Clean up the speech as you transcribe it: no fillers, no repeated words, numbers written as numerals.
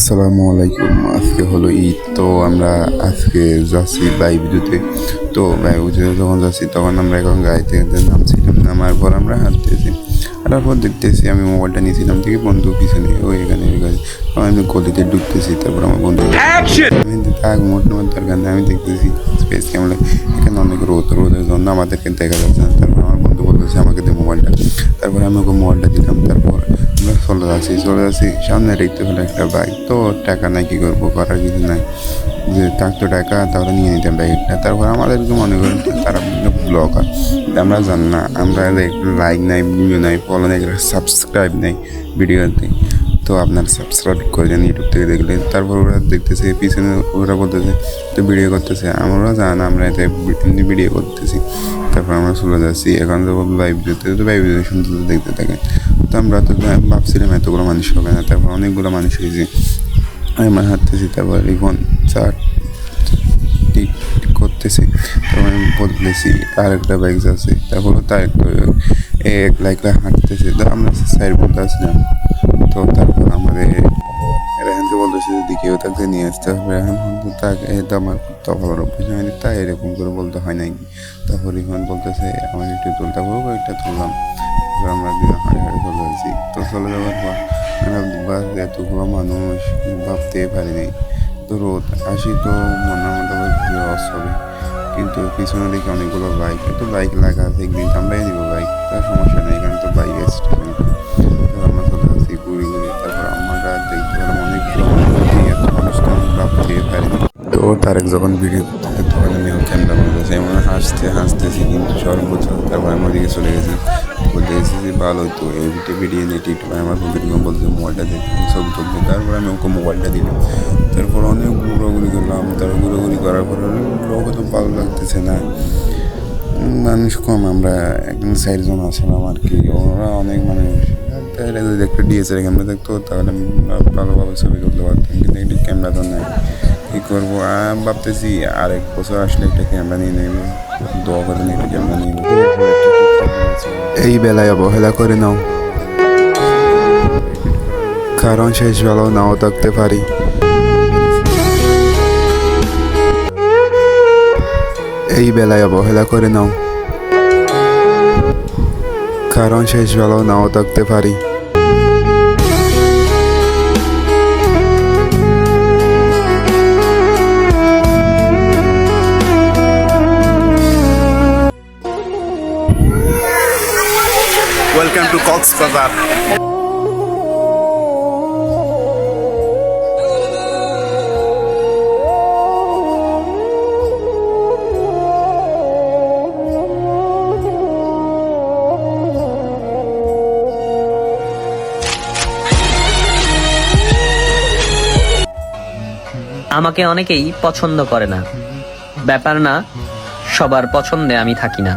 আসসালামু আলাইকুম। আজকে হলো ঈদ, তো আমরা আজকে যাচ্ছি বাইক ভিডিওতে। তো বাইক ভিডিওতে যখন যাচ্ছি তখন আমরা এখন গাড়ি থেকে নামছিলাম, নামার পর আমরা হাঁটতেছি। হাঁটার পর দেখতেছি আমি মোবাইলটা নিয়েছিলাম থেকে বন্ধু পিছনে এখানে আমি গলিতে ঢুকতেছি। তারপর আমার বন্ধু আমি থাক মোট নেওয়ার দরকার নেই, আমি দেখতেছি স্পেস ক্যামেরা এখানে অনেক রোদের জন্য আমাদেরকে দেখা যাচ্ছে না। তারপর আমার বন্ধু বলতেছে আমাকে দে মোবাইলটা। তারপরে আমি ওকে মোবাইলটা দিলাম। তারপর আমরা চলে যাচ্ছি সামনে দেখতে পেলে একটা বাইক। তো টাকা নাই, কী করবো, করার কিছু নাই, যে থাকতো টাকা তাহলে নিয়ে নিতাম বাইকটা। তারপর আমাদেরকে মনে করেন তারা ব্লগার, আমরা জান না, আমরা লাইক নাই, ভিডিও নাই, ফলো নাই, সাবস্ক্রাইব নেই ভিডিওতে। তো আপনার সাবস্ক্রাইব করে দেন ইউটিউব থেকে দেখলে। তারপর ওরা দেখতেছে পিছনে, ওরা বলতেছে তো ভিডিও করতেছে, আমরা জান আমরা এতে এমনি ভিডিও করতেছি। তারপর আমরা চলে যাচ্ছি। এখন তো লাইভ ভিডিওতে, তো লাইভ ভিডিও শুনতে দেখতে থাকেন। তো আমরা তো ভাবছিলাম এতগুলো মানুষ হবে না, তারপর অনেকগুলো মানুষ হয়েছে। আমরা হাঁটতেছি, তারপর এখন চার ঠিক করতেছি। তারপর আমি বদলেছি, আরেকটা বাইক যাচ্ছে। তারপর তার এক লাইকলা হাঁটতেছে, তো আমরা সাইড বলতে আসলাম। তো তারপর আমাদের রেহানকে বলতেছে যদি কেউ তাকে নিয়ে আসতে হবে। রেহান তাকে এটা আমার তো ভালো অভ্যাস হয়নি, তাই এরকম করে বলতে হয় নাকি। তারপর রিহান বলতেছে আমাকে একটু তুল, তারপর একটা তুললাম। তারপর আমরা হাঁড়ি চলে আসি। তো চলে যাওয়ার পর এতগুলো মানুষ ভাবতে পারিনি। তো রোদ আসি, তো মনের মতো লস হবে, কিন্তু পিছনে দেখি অনেকগুলো বাইক, তো বাইক লাগা আছে, একদিন আমরাই নিব বাইক, তার সমস্যা নেই, এখানে তো বাইক স্টেশন। তো আমরা চলে আসছি ঘুরে ঘুরে। তারপর আমরা দেখতে পেলাম অনেকগুলো এত মানুষ তো আমি ভাবতে পারিনি। তো তারেক যখন ভিডিও করতে তখন আমি ক্যামেরা বন্ধেছি, এমন হাসতেছি, কিন্তু সর্বোচ্চ। তারপর আমি ওদিকে চলে গেছি, বলতে গেছি যে ভালো হতো এই ভিডিও নিয়ে টিট আমার বন্ধুকে বলতে মোবাইলটা দেখি ছবি তুলতে। তারপর আমি ওকে মোবাইলটা দিলাম। তারপর অনেক ঘুরোঘুরি করলাম। তারপর ঘুরোঘুরি করার পর লোক তো ভালো লাগতেছে না, মানুষ কম, আমরা একদম 4 জন আসলাম আর কি। ওরা অনেক মানুষ, তাহলে যদি একটা ডিএসএলআর ক্যামেরা দেখতো তাহলে ভালোভাবে ছবি তুলতে পারতাম, কিন্তু একটি ক্যামেরা তো নাই, কী করবো। ভাবতেছি আরেক বছর আসলে একটা ক্যামেরা নিয়ে নেব, দোয়া করে একটা ক্যামেরা নিয়ে নেব। এই বেলায় অবহেলা করে নাও, কারণ শেষ বেলাও নাও থাকতে পারি। এই বেলায় অবহেলা করে নাও, কারণ শেষ বেলাও নাও থাকতে পারি। Welcome to Coxbazar. আমাকে অনেকেই পছন্দ করে না, ব্যাপার না, সবার পছন্দে আমি থাকি না।